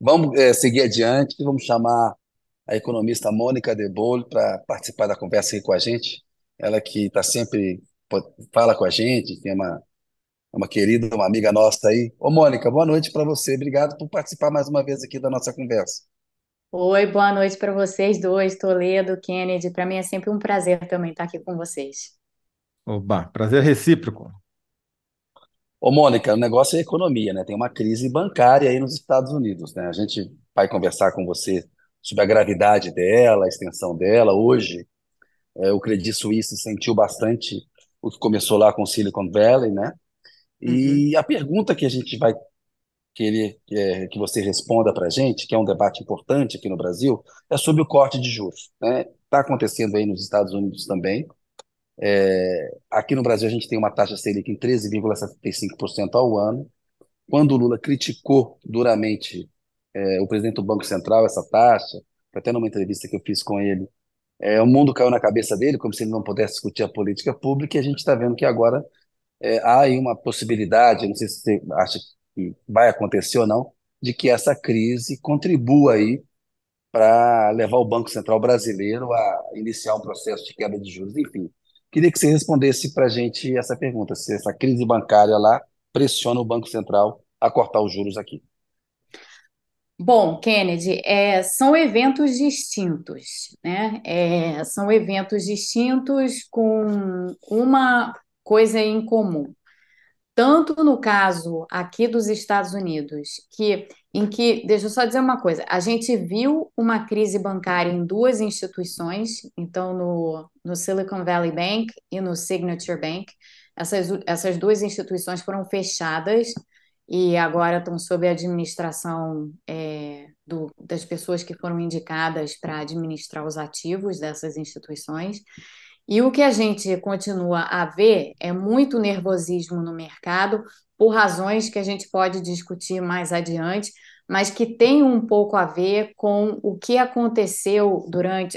Vamos, seguir adiante, vamos chamar a economista Mônica De Bolle para participar da conversa aqui com a gente. Ela que está sempre, fala com a gente, tem uma querida, uma amiga nossa aí. Ô, Mônica, boa noite para você. Obrigado por participar mais uma vez aqui da nossa conversa. Oi, boa noite para vocês dois, Toledo, Kennedy. Para mim é sempre um prazer também estar aqui com vocês. Oba, prazer recíproco. Ô, Mônica, o negócio é economia, né? Tem uma crise bancária aí nos Estados Unidos, né? A gente vai conversar com você sobre a gravidade dela, a extensão dela. Hoje, o Credit Suisse sentiu bastante o que começou lá com o Silicon Valley, né? Uhum. E a pergunta que a gente vai querer que você responda para a gente, que é um debate importante aqui no Brasil, é sobre o corte de juros, né? Está acontecendo aí nos Estados Unidos também. Aqui no Brasil a gente tem uma taxa Selic em 13,75% ao ano. Quando o Lula criticou duramente o presidente do Banco Central essa taxa, até numa entrevista que eu fiz com ele, o mundo caiu na cabeça dele, como se ele não pudesse discutir a política pública, e a gente está vendo que agora há aí uma possibilidade, não sei se você acha que vai acontecer ou não, de que essa crise contribua aí para levar o Banco Central brasileiro a iniciar um processo de queda de juros. Enfim, queria que você respondesse para a gente essa pergunta, se essa crise bancária lá pressiona o Banco Central a cortar os juros aqui. Bom, Kennedy, são eventos distintos, né? São eventos distintos com uma coisa em comum. Tanto no caso aqui dos Estados Unidos, deixa eu só dizer uma coisa, a gente viu uma crise bancária em duas instituições, então no Silicon Valley Bank e no Signature Bank, essas duas instituições foram fechadas e agora estão sob a administração das pessoas que foram indicadas para administrar os ativos dessas instituições. E o que a gente continua a ver é muito nervosismo no mercado, por razões que a gente pode discutir mais adiante, mas que tem um pouco a ver com o que aconteceu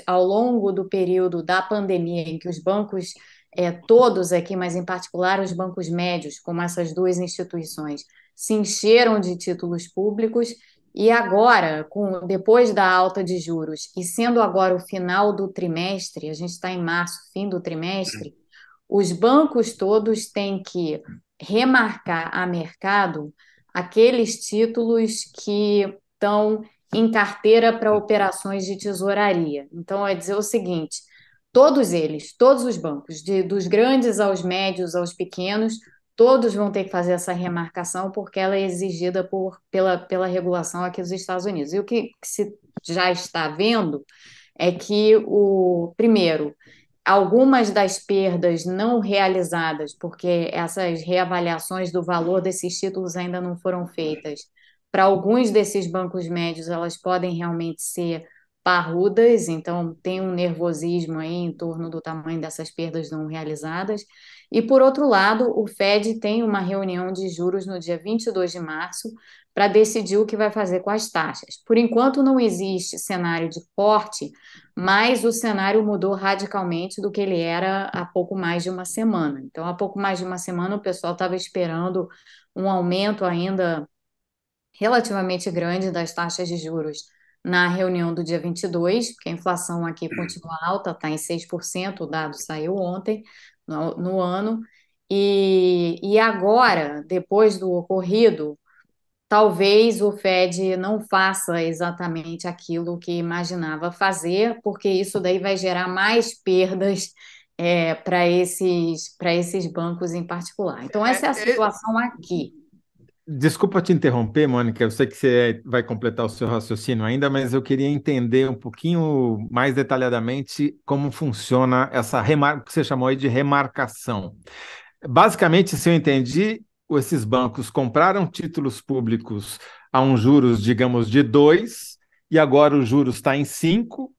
ao longo do período da pandemia, em que os bancos, todos aqui, mas em particular os bancos médios, como essas duas instituições, se encheram de títulos públicos e agora, depois da alta de juros, e sendo agora o final do trimestre, a gente está em março, fim do trimestre, os bancos todos têm que remarcar a mercado aqueles títulos que estão em carteira para operações de tesouraria. Então, é dizer o seguinte: todos eles, todos os bancos, dos grandes aos médios aos pequenos, todos vão ter que fazer essa remarcação porque ela é exigida pela regulação aqui dos Estados Unidos. E o que se já está vendo é que primeiro, algumas das perdas não realizadas, porque essas reavaliações do valor desses títulos ainda não foram feitas, para alguns desses bancos médios elas podem realmente ser parrudas, então tem um nervosismo aí em torno do tamanho dessas perdas não realizadas. E por outro lado, o Fed tem uma reunião de juros no dia 22 de março para decidir o que vai fazer com as taxas. Por enquanto não existe cenário de corte, mas o cenário mudou radicalmente do que ele era há pouco mais de uma semana. Então, há pouco mais de uma semana, o pessoal estava esperando um aumento ainda relativamente grande das taxas de juros na reunião do dia 22, porque a inflação aqui continua alta, está em 6%, o dado saiu ontem, no ano. E agora, depois do ocorrido, talvez o Fed não faça exatamente aquilo que imaginava fazer, porque isso daí vai gerar mais perdas para esses bancos em particular. Então, essa é a situação aqui. Desculpa te interromper, Mônica. Eu sei que você vai completar o seu raciocínio ainda, mas eu queria entender um pouquinho mais detalhadamente como funciona essa que você chamou aí de remarcação. Basicamente, se eu entendi, esses bancos compraram títulos públicos a um juros, digamos, de 2, e agora o juros está em 5,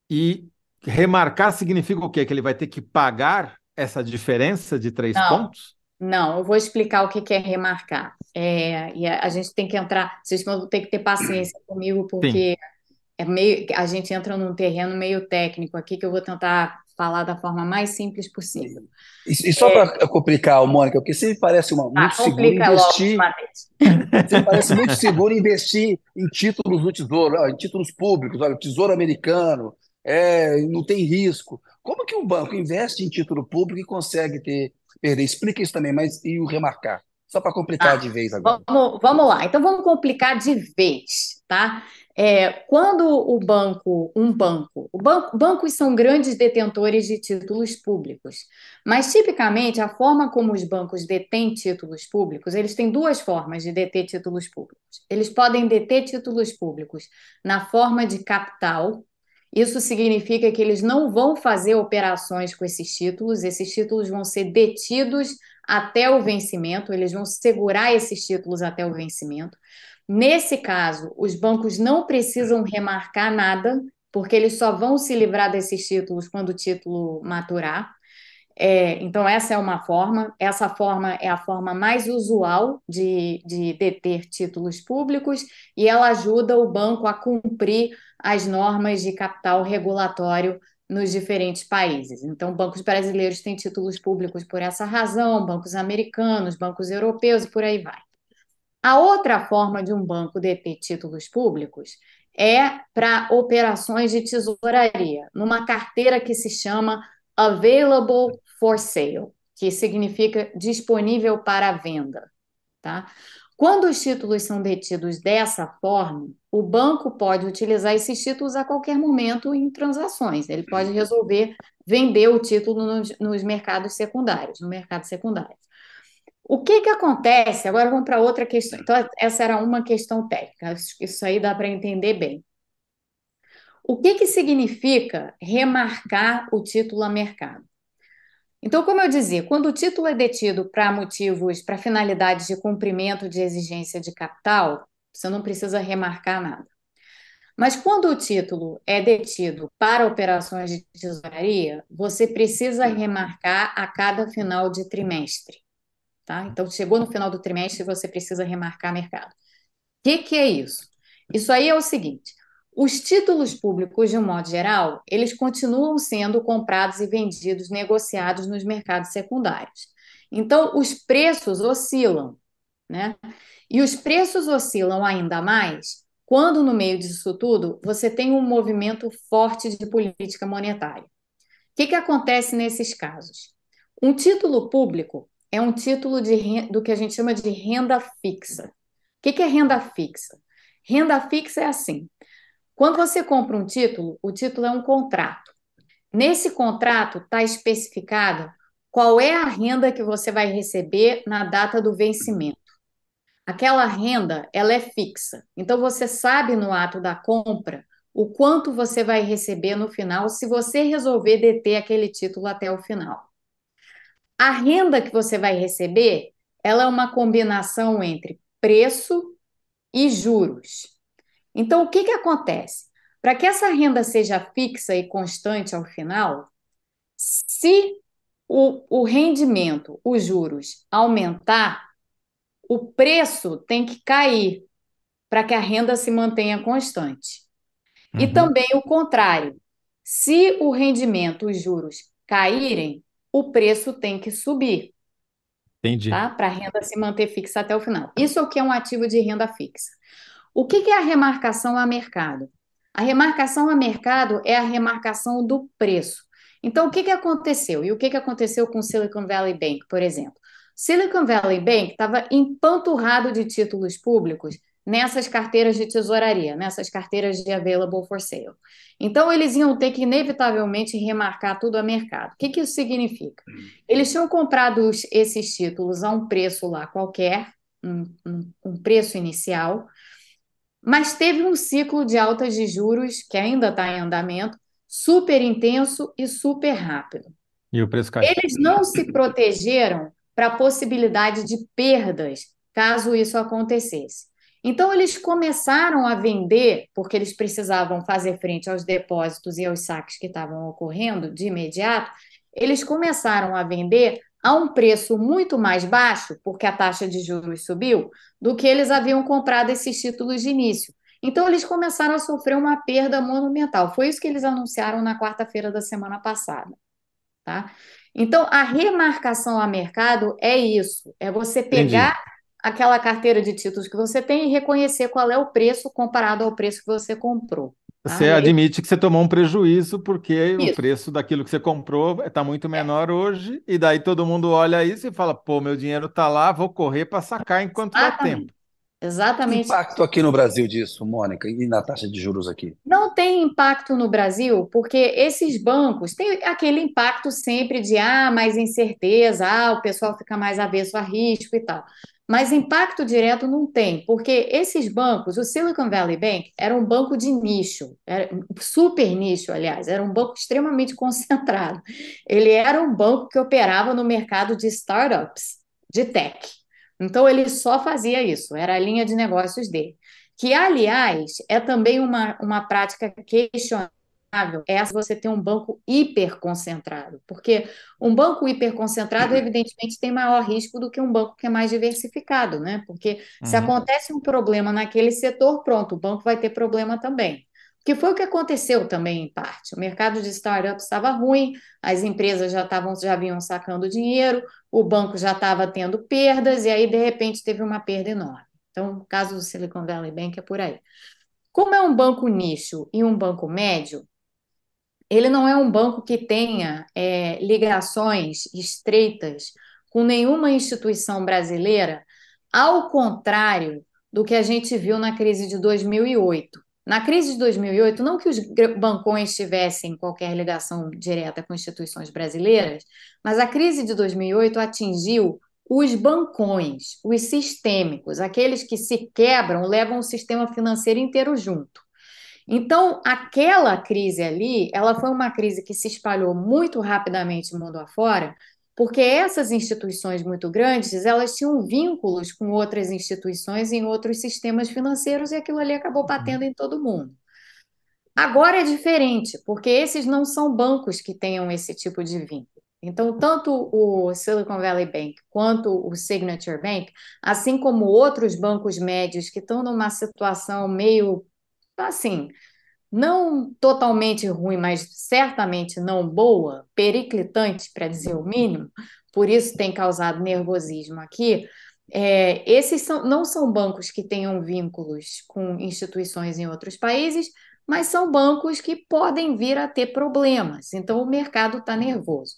e remarcar significa o quê? Que ele vai ter que pagar essa diferença de 3 Não, pontos? não, eu vou explicar o que que é remarcar. E a gente tem que entrar, vocês vão ter que ter paciência comigo, Sim. porque a gente entra num terreno meio técnico aqui que eu vou tentar falar da forma mais simples possível. E só para complicar, Mônica, porque sempre parece muito seguro Complica logo de investir. uma vez. Sempre parece muito seguro investir em títulos do Tesouro, ó, em títulos públicos, olha, o Tesouro Americano, não tem risco. Como que um banco investe em título público e consegue perder? Explica isso também, mas e o remarcar? Só para complicar de vez agora. Vamos lá. Então vamos complicar de vez, tá? Quando bancos são grandes detentores de títulos públicos, mas tipicamente a forma como os bancos detêm títulos públicos, eles têm duas formas de deter títulos públicos. Eles podem deter títulos públicos na forma de capital. Isso significa que eles não vão fazer operações com esses títulos vão ser detidos até o vencimento, eles vão segurar esses títulos até o vencimento. Nesse caso, os bancos não precisam remarcar nada, porque eles só vão se livrar desses títulos quando o título maturar. Então, essa é uma forma. Essa forma é a forma mais usual de deter títulos públicos e ela ajuda o banco a cumprir as normas de capital regulatório nos diferentes países. Então, bancos brasileiros têm títulos públicos por essa razão, bancos americanos, bancos europeus e por aí vai. A outra forma de um banco deter títulos públicos é para operações de tesouraria, numa carteira que se chama Available for Sale, que significa disponível para venda, tá? Quando os títulos são detidos dessa forma, o banco pode utilizar esses títulos a qualquer momento em transações. Ele pode resolver vender o título nos mercados secundários, no mercado secundário. O que acontece? Agora vamos para outra questão. Então, essa era uma questão técnica. Isso aí dá para entender bem. O que significa remarcar o título a mercado? Então, como eu dizia, quando o título é detido para finalidades de cumprimento de exigência de capital, você não precisa remarcar nada. Mas quando o título é detido para operações de tesouraria, você precisa remarcar a cada final de trimestre. Tá? Então, chegou no final do trimestre, você precisa remarcar mercado. O que é isso? Isso aí é o seguinte: os títulos públicos, de um modo geral, eles continuam sendo comprados e vendidos, negociados nos mercados secundários. Então, os preços oscilam, né? E os preços oscilam ainda mais quando, no meio disso tudo, você tem um movimento forte de política monetária. O que acontece nesses casos? Um título público é um título do que a gente chama de renda fixa. O que é renda fixa? Renda fixa é assim: quando você compra um título, o título é um contrato. Nesse contrato está especificado qual é a renda que você vai receber na data do vencimento. Aquela renda, ela é fixa. Então, você sabe no ato da compra o quanto você vai receber no final se você resolver deter aquele título até o final. A renda que você vai receber, ela é uma combinação entre preço e juros. Então, o que acontece? Para que essa renda seja fixa e constante ao final, se o rendimento, os juros, aumentar, o preço tem que cair para que a renda se mantenha constante. E também o contrário. Se o rendimento, os juros caírem, o preço tem que subir. Entendi. Tá? Para a renda se manter fixa até o final. Isso é o que é um ativo de renda fixa. O que é a remarcação a mercado? A remarcação a mercado é a remarcação do preço. Então, o que aconteceu? E o que aconteceu com o Silicon Valley Bank, por exemplo? Silicon Valley Bank estava empanturrado de títulos públicos nessas carteiras de tesouraria, nessas carteiras de available for sale. Então, eles iam ter que, inevitavelmente, remarcar tudo a mercado. O que isso significa? Eles tinham comprado esses títulos a um preço lá qualquer, um preço inicial, mas teve um ciclo de altas de juros, que ainda está em andamento, super intenso e super rápido. E o preço caiu. Eles não se protegeram para a possibilidade de perdas, caso isso acontecesse. Então, eles começaram a vender, porque eles precisavam fazer frente aos depósitos e aos saques que estavam ocorrendo de imediato, eles começaram a vender a um preço muito mais baixo, porque a taxa de juros subiu, do que eles haviam comprado esses títulos de início. Então, eles começaram a sofrer uma perda monumental. Foi isso que eles anunciaram na quarta-feira da semana passada. tá? Então, a remarcação a mercado é isso, é você Entendi. pegar aquela carteira de títulos que você tem e reconhecer qual é o preço comparado ao preço que você comprou, tá? Você E aí, admite que você tomou um prejuízo porque o isso, preço daquilo que você comprou está muito menor hoje, e daí todo mundo olha isso e fala: pô, meu dinheiro está lá, vou correr para sacar enquanto dá tempo. exatamente, exatamente. Impacto aqui no Brasil disso, Mônica, e na taxa de juros aqui. Não tem impacto no Brasil, porque esses bancos têm aquele impacto sempre de mais incerteza, o pessoal fica mais avesso a risco e tal. Mas impacto direto não tem, porque esses bancos, o Silicon Valley Bank era um banco de nicho, era um super nicho, aliás, era um banco extremamente concentrado. Ele era um banco que operava no mercado de startups, de tech. Então ele só fazia isso, era a linha de negócios dele, que, aliás, é também uma prática questionável, é se você tem um banco hiperconcentrado, porque um banco hiperconcentrado, evidentemente, tem maior risco do que um banco que é mais diversificado, né? Porque se Uhum. acontece um problema naquele setor, pronto, o banco vai ter problema também. Que foi o que aconteceu também, em parte. O mercado de startups estava ruim, as empresas já vinham sacando dinheiro, o banco já estava tendo perdas, e aí, de repente, teve uma perda enorme. Então, o caso do Silicon Valley Bank é por aí. Como é um banco nicho e um banco médio, ele não é um banco que tenha ligações estreitas com nenhuma instituição brasileira, ao contrário do que a gente viu na crise de 2008. Na crise de 2008, não que os bancões tivessem qualquer ligação direta com instituições brasileiras, mas a crise de 2008 atingiu os bancões, os sistêmicos, aqueles que se quebram, levam o sistema financeiro inteiro junto. Então, aquela crise ali, ela foi uma crise que se espalhou muito rapidamente mundo afora, porque essas instituições muito grandes, elas tinham vínculos com outras instituições em outros sistemas financeiros e aquilo ali acabou batendo em todo mundo. Agora é diferente, porque esses não são bancos que tenham esse tipo de vínculo. Então, tanto o Silicon Valley Bank quanto o Signature Bank, assim como outros bancos médios que estão numa situação meio assim, não totalmente ruim, mas certamente não boa, periclitante, para dizer o mínimo, por isso tem causado nervosismo aqui. Não são bancos que tenham vínculos com instituições em outros países, mas são bancos que podem vir a ter problemas. Então, o mercado está nervoso.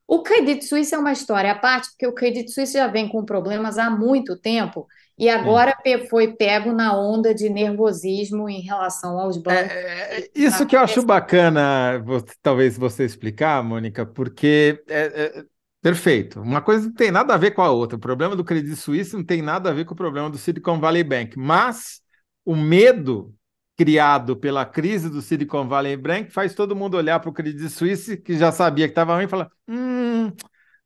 O Credit Suisse é uma história à parte, porque o Credit Suisse já vem com problemas há muito tempo e Sim. agora foi pego na onda de nervosismo em relação aos bancos. Isso que eu acho bacana, talvez você explicar, Mônica, porque perfeito. Uma coisa não tem nada a ver com a outra. O problema do Credit Suisse não tem nada a ver com o problema do Silicon Valley Bank, mas o medo criado pela crise do Silicon Valley Bank faz todo mundo olhar para o Credit Suisse, que já sabia que estava ruim, e falar: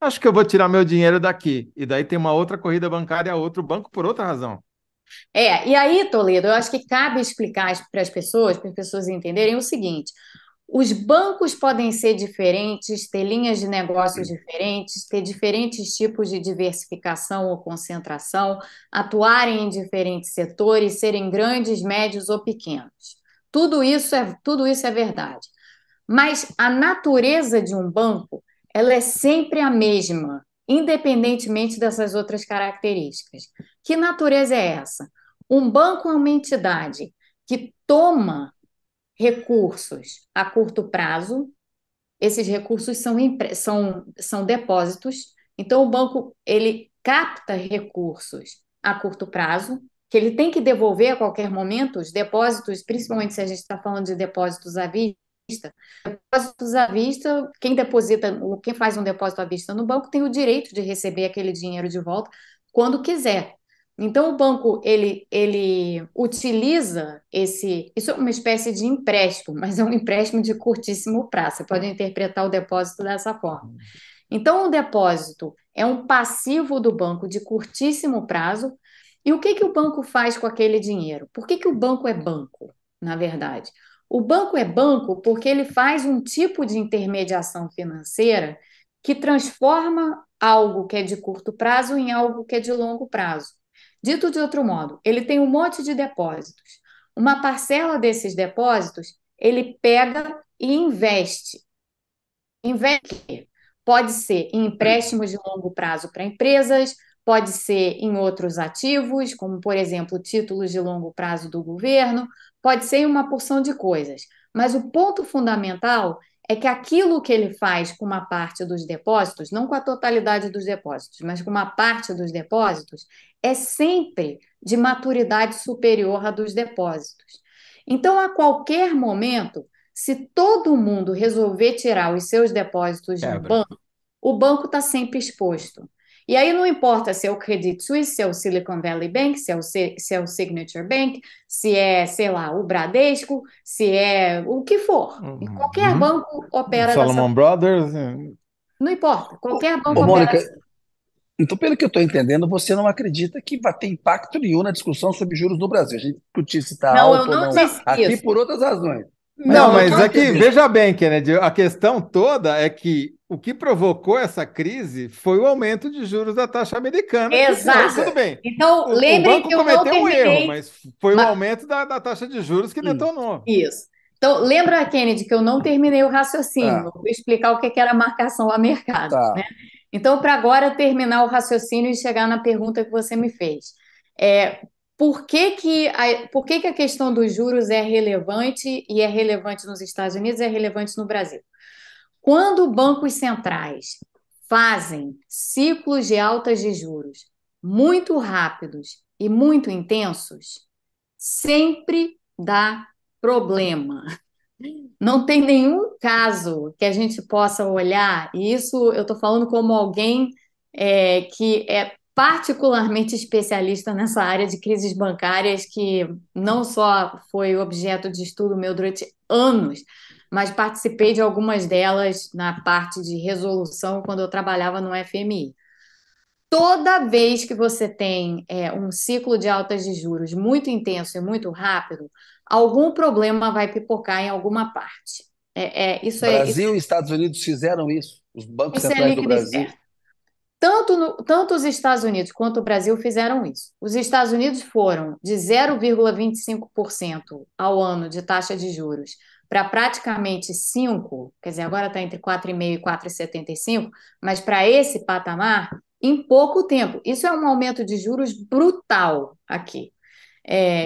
acho que eu vou tirar meu dinheiro daqui. E daí tem uma outra corrida bancária a outro banco por outra razão. E aí, Toledo, eu acho que cabe explicar para as pessoas entenderem o seguinte: os bancos podem ser diferentes, ter linhas de negócios diferentes, ter diferentes tipos de diversificação ou concentração, atuarem em diferentes setores, serem grandes, médios ou pequenos. Tudo isso é verdade. Mas a natureza de um banco, ela é sempre a mesma, independentemente dessas outras características. Que natureza é essa? Um banco é uma entidade que toma recursos a curto prazo. Esses recursos são depósitos. Então, o banco ele capta recursos a curto prazo, que ele tem que devolver a qualquer momento. Os depósitos, principalmente se a gente está falando de depósitos à vista, depósitos à vista, quem faz um depósito à vista no banco tem o direito de receber aquele dinheiro de volta quando quiser. Então, o banco, ele utiliza isso é uma espécie de empréstimo, mas é um empréstimo de curtíssimo prazo. Você pode interpretar o depósito dessa forma. Então, o depósito é um passivo do banco de curtíssimo prazo. E o que que o banco faz com aquele dinheiro? Por que que o banco é banco, na verdade? O banco é banco porque ele faz um tipo de intermediação financeira que transforma algo que é de curto prazo em algo que é de longo prazo. Dito de outro modo, ele tem um monte de depósitos. Uma parcela desses depósitos ele pega e investe. Investe. Pode ser em empréstimos de longo prazo para empresas, pode ser em outros ativos, como, por exemplo, títulos de longo prazo do governo, pode ser em uma porção de coisas. Mas o ponto fundamental é que aquilo que ele faz com uma parte dos depósitos, não com a totalidade dos depósitos, mas com uma parte dos depósitos, é sempre de maturidade superior à dos depósitos. Então, a qualquer momento, se todo mundo resolver tirar os seus depósitos de um Quebra. banco, o banco está sempre exposto. E aí não importa se é o Credit Suisse, se é o Silicon Valley Bank, se é o Signature Bank, se é, sei lá, o Bradesco, se é o que for. E qualquer Uhum. banco opera dessa Salomon forma. Brothers. Não importa, qualquer banco Ô, opera Mônica, assim. então, pelo que eu estou entendendo, você não acredita que vai ter impacto nenhum na discussão sobre juros no Brasil. A gente discutir se está Não, eu alto ou não não Não, disse aqui isso. por outras razões. Mas não, Não, pelo eu que mas eu não é que, entendi. veja bem, Kennedy, a questão toda é que o que provocou essa crise foi o aumento de juros da taxa americana, que foi, Pois exato. tudo é. bem. Então, O lembrem banco que eu não cometeu um erro, terminei. mas foi o ma- aumento da taxa de juros que Hum, detonou. Isso. Então, lembra, Kennedy, que eu não terminei o raciocínio. Eu tá, vou explicar o que que era marcação a mercado, né? tá. Então, para agora terminar o raciocínio e chegar na pergunta que você me fez. É, por que que a questão dos juros é relevante e é relevante nos Estados Unidos e é relevante no Brasil? Quando bancos centrais fazem ciclos de altas de juros muito rápidos e muito intensos, sempre dá problema. Não tem nenhum caso que a gente possa olhar, e isso eu estou falando como alguém que é particularmente especialista nessa área de crises bancárias, que não só foi objeto de estudo meu durante anos, mas participei de algumas delas na parte de resolução quando eu trabalhava no FMI. Toda vez que você tem um ciclo de altas de juros muito intenso e muito rápido, algum problema vai pipocar em alguma parte. Brasil e Estados Unidos fizeram isso. Os bancos Isso é centrais do líquido e Brasil. certo. Tanto os Estados Unidos quanto o Brasil fizeram isso. Os Estados Unidos foram de 0,25% ao ano de taxa de juros para praticamente 5%, quer dizer, agora está entre 4,5% e 4,75%, mas para esse patamar, em pouco tempo. Isso é um aumento de juros brutal aqui.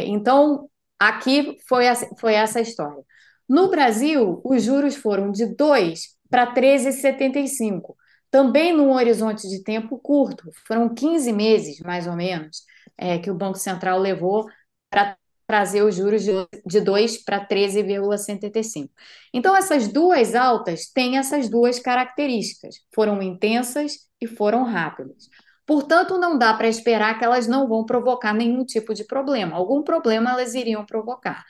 Então, aqui foi essa história. No Brasil, os juros foram de 2 para 13,75, também num horizonte de tempo curto. Foram 15 meses, mais ou menos, que o Banco Central levou para trazer os juros de 2 para 13,75. Então, essas duas altas têm essas duas características. Foram intensas e foram rápidas. Portanto, não dá para esperar que elas não vão provocar nenhum tipo de problema. Algum problema elas iriam provocar.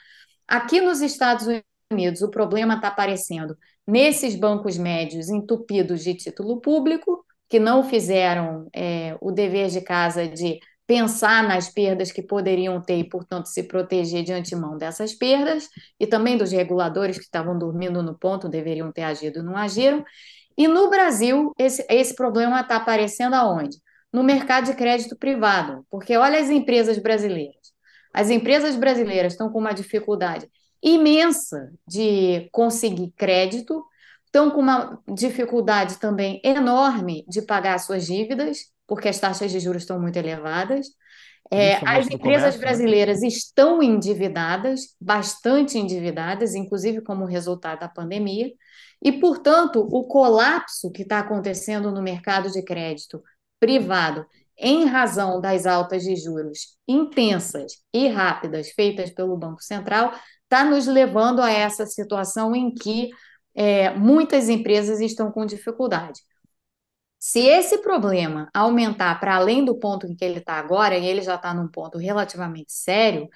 Aqui nos Estados Unidos, o problema está aparecendo nesses bancos médios entupidos de título público, que não fizeram o dever de casa de pensar nas perdas que poderiam ter e, portanto, se proteger de antemão dessas perdas, e também dos reguladores que estavam dormindo no ponto, deveriam ter agido e não agiram. E no Brasil, esse problema está aparecendo aonde? No mercado de crédito privado, porque olha as empresas brasileiras. As empresas brasileiras estão com uma dificuldade imensa de conseguir crédito, estão com uma dificuldade também enorme de pagar suas dívidas, porque as taxas de juros estão muito elevadas. As Principalmente no empresas comércio, né? brasileiras estão endividadas, bastante endividadas, inclusive como resultado da pandemia, e, portanto, o colapso que está acontecendo no mercado de crédito privado, em razão das altas de juros intensas e rápidas feitas pelo Banco Central, está nos levando a essa situação em que muitas empresas estão com dificuldade. Se esse problema aumentar para além do ponto em que ele está agora, e ele já está num ponto relativamente sério,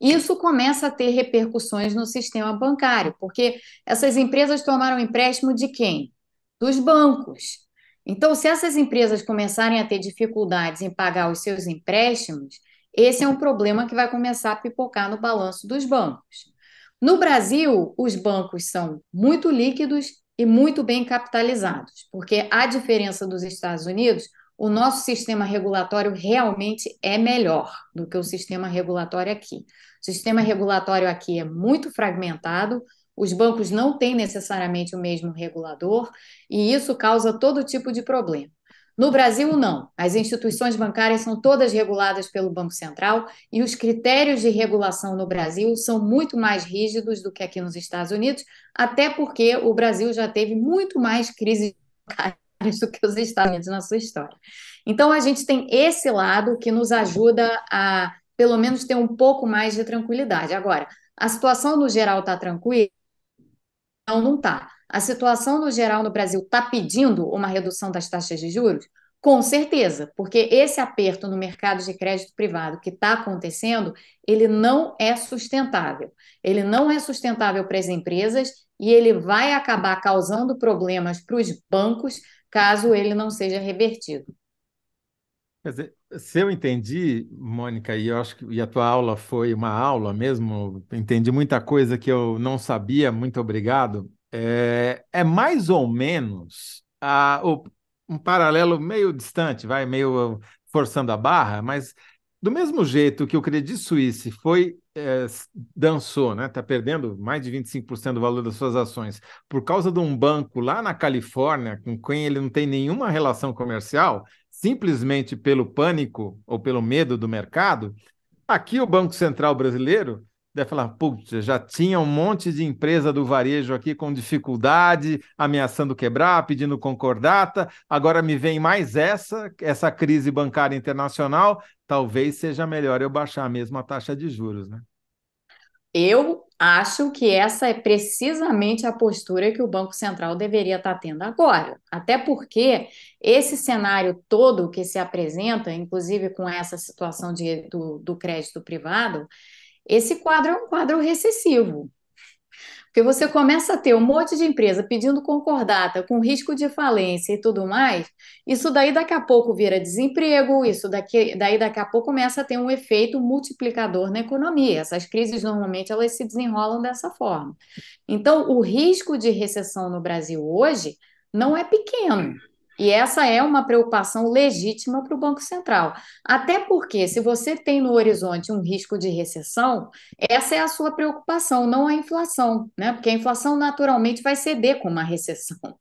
isso começa a ter repercussões no sistema bancário, porque essas empresas tomaram empréstimo de quem? Dos bancos. Então, se essas empresas começarem a ter dificuldades em pagar os seus empréstimos, esse é um problema que vai começar a pipocar no balanço dos bancos. No Brasil, os bancos são muito líquidos e muito bem capitalizados, porque a diferença dos Estados Unidos, o nosso sistema regulatório realmente é melhor do que o sistema regulatório aqui. O sistema regulatório aqui é muito fragmentado, os bancos não têm necessariamente o mesmo regulador, e isso causa todo tipo de problema. No Brasil, não. As instituições bancárias são todas reguladas pelo Banco Central e os critérios de regulação no Brasil são muito mais rígidos do que aqui nos Estados Unidos, até porque o Brasil já teve muito mais crises bancárias do que os Estados Unidos na sua história. Então, a gente tem esse lado que nos ajuda a, pelo menos, ter um pouco mais de tranquilidade. Agora, a situação no geral está tranquila? Não está. A situação no geral no Brasil está pedindo uma redução das taxas de juros? Com certeza, porque esse aperto no mercado de crédito privado que está acontecendo, ele não é sustentável. Ele não é sustentável para as empresas e ele vai acabar causando problemas para os bancos caso ele não seja revertido. Quer dizer, se eu entendi, Mônica, e eu acho que a tua aula foi uma aula mesmo, entendi muita coisa que eu não sabia, muito obrigado. É mais ou menos um paralelo meio distante, vai meio forçando a barra, mas do mesmo jeito que o Credit Suisse dançou, né? Está perdendo mais de 25% do valor das suas ações por causa de um banco lá na Califórnia com quem ele não tem nenhuma relação comercial, simplesmente pelo pânico ou pelo medo do mercado, aqui o Banco Central brasileiro deve falar, putz, já tinha um monte de empresa do varejo aqui com dificuldade, ameaçando quebrar, pedindo concordata, agora me vem mais essa crise bancária internacional, talvez seja melhor eu baixar mesmo a taxa de juros, né? Eu acho que essa é precisamente a postura que o Banco Central deveria estar tendo agora. Até porque esse cenário todo que se apresenta, inclusive com essa situação do crédito privado, esse quadro é um quadro recessivo. Porque você começa a ter um monte de empresa pedindo concordata, com risco de falência e tudo mais, isso daí daqui a pouco vira desemprego, daí daqui a pouco começa a ter um efeito multiplicador na economia. Essas crises normalmente elas se desenrolam dessa forma. Então, o risco de recessão no Brasil hoje não é pequeno. E essa é uma preocupação legítima para o Banco Central. Até porque, se você tem no horizonte um risco de recessão, essa é a sua preocupação, não a inflação, né? Porque a inflação naturalmente vai ceder com uma recessão.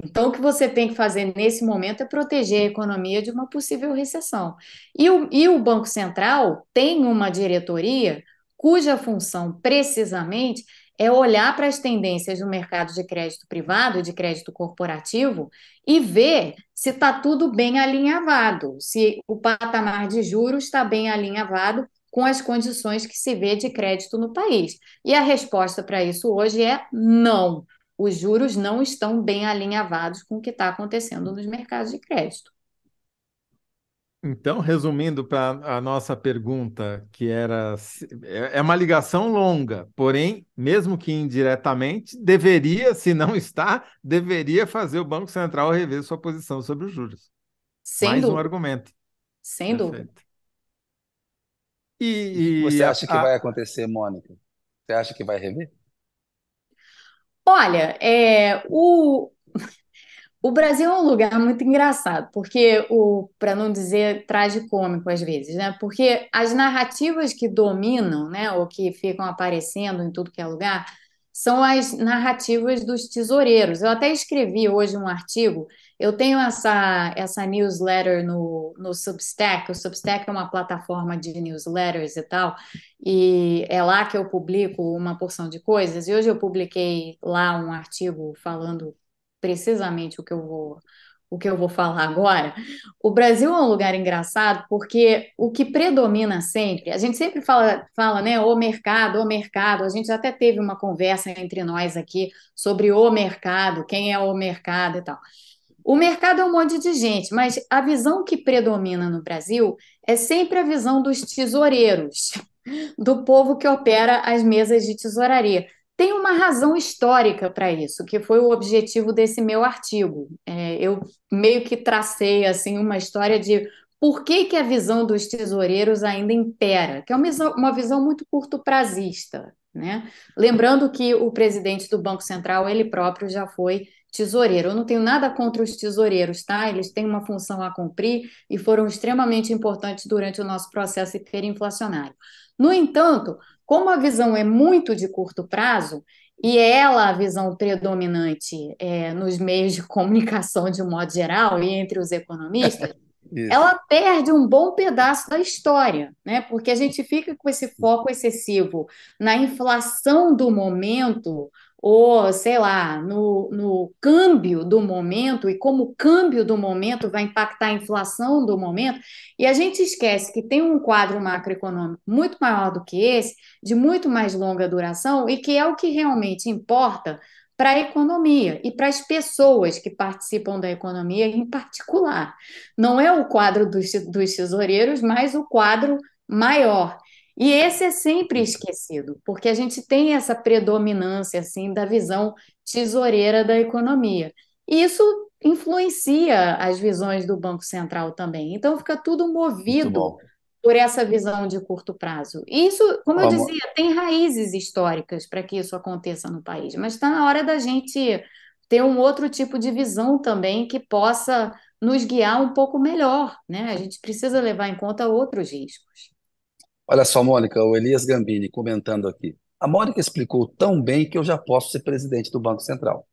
Então, o que você tem que fazer nesse momento é proteger a economia de uma possível recessão. E o Banco Central tem uma diretoria cuja função, precisamente, é olhar para as tendências do mercado de crédito privado e de crédito corporativo e ver se está tudo bem alinhavado, se o patamar de juros está bem alinhavado com as condições que se vê de crédito no país. E a resposta para isso hoje é não. Os juros não estão bem alinhavados com o que está acontecendo nos mercados de crédito. Então, resumindo para a nossa pergunta, que é uma ligação longa, porém, mesmo que indiretamente, deveria, se não está, deveria fazer o Banco Central rever sua posição sobre os juros. Sem Mais um dúvida, argumento. sem dúvida. Perfeito. O que que E, você e acha que vai acontecer, Mônica? Você acha que vai rever? Olha, o Brasil é um lugar muito engraçado, porque para não dizer tragicômico às vezes, né? Porque as narrativas que dominam, né, ou que ficam aparecendo em tudo que é lugar, são as narrativas dos tesoureiros. Eu até escrevi hoje um artigo. Eu tenho essa newsletter no Substack. O Substack é uma plataforma de newsletters e tal, e é lá que eu publico uma porção de coisas. E hoje eu publiquei lá um artigo falando precisamente o que eu vou falar agora. O Brasil é um lugar engraçado porque o que predomina sempre, a gente sempre fala, né, o mercado, a gente até teve uma conversa entre nós aqui sobre o mercado, quem é o mercado e tal. O mercado é um monte de gente, mas a visão que predomina no Brasil é sempre a visão dos tesoureiros, do povo que opera as mesas de tesouraria. Tem uma razão histórica para isso, que foi o objetivo desse meu artigo. Eu meio que tracei assim uma história de por que que a visão dos tesoureiros ainda impera, que é uma visão muito curto-prazista, né? Lembrando que o presidente do Banco Central, ele próprio já foi tesoureiro. Eu não tenho nada contra os tesoureiros, tá? Eles têm uma função a cumprir e foram extremamente importantes durante o nosso processo hiperinflacionário. No entanto, Como a visão é muito de curto prazo, e é ela a visão predominante nos meios de comunicação de um modo geral e entre os economistas, Isso. ela perde um bom pedaço da história, né? Porque a gente fica com esse foco excessivo na inflação do momento, ou, sei lá, no câmbio do momento, e como o câmbio do momento vai impactar a inflação do momento, e a gente esquece que tem um quadro macroeconômico muito maior do que esse, de muito mais longa duração, e que é o que realmente importa para a economia e para as pessoas que participam da economia em particular. Não é o quadro dos tesoureiros, mas o quadro maior. E esse é sempre esquecido, porque a gente tem essa predominância assim da visão tesoureira da economia. E isso influencia as visões do Banco Central também. Então fica tudo Muito movido bom. por essa visão de curto prazo. E isso, como eu Ó, dizia, tem raízes históricas para que isso aconteça no país, mas está na hora da gente ter um outro tipo de visão também que possa nos guiar um pouco melhor, né? A gente precisa levar em conta outros riscos. olha só, Mônica, o Elias Gambini comentando aqui. A Mônica explicou tão bem que eu já posso ser presidente do Banco Central.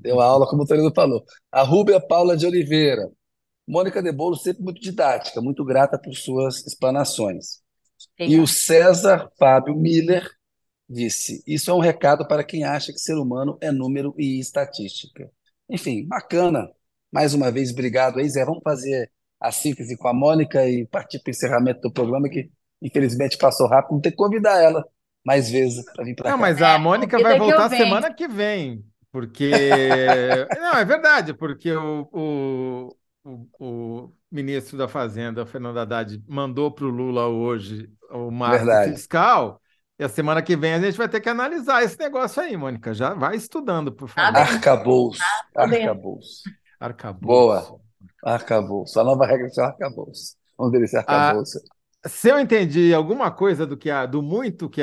Deu a aula, como o Torino falou. A Rúbia Paula de Oliveira. Mônica de Bolo sempre muito didática, muito grata por suas explanações. E o Obrigada. César Fábio Miller disse: Isso é um recado para quem acha que ser humano é número e estatística. Enfim, bacana. Mais uma vez, obrigado aí, Zé. Vamos fazer a síntese com a Mônica e partir para o encerramento do programa, que infelizmente passou rápido. Vamos ter que convidar ela mais vezes para vir para Não, cá. mas a Mônica vai Vida que eu voltar venho. semana que vem, porque. Não, é verdade, porque o ministro da Fazenda, Fernando Haddad, mandou para o Lula hoje o marco Verdade. fiscal, e a semana que vem a gente vai ter que analisar esse negócio aí, Mônica. Já vai estudando, por Tá favor. bem, Arcabouço. tá bem. Arcabouço. Boa. Arcabouço. Arcabouço. A nova regra é arcabouço. Vamos ver esse Ah, arcabouço. se eu entendi alguma coisa do muito que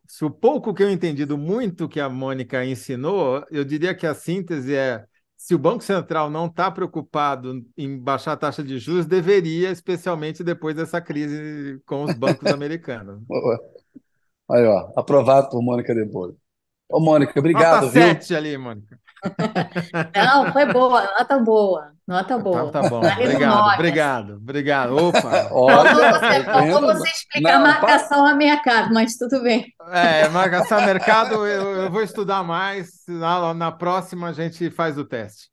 se o pouco que eu entendi do muito que a Mônica ensinou, eu diria que a síntese é: se o Banco Central não está preocupado em baixar a taxa de juros, deveria, especialmente depois dessa crise com os bancos americanos. Boa. Aí, ó. Aprovado por Mônica de Boa. Ô, Mônica, Nota obrigado, viu? 7 ali, Mônica. Não, foi boa, nota boa, nota Então boa. tá bom. Ali no Obrigado, 9, assim. obrigado, obrigado. Opa! Olha, Faltou 70. você explicar a Não, marcação a minha cara, mas tudo bem. Marcação mercado, eu vou estudar mais. Na próxima a gente faz o teste.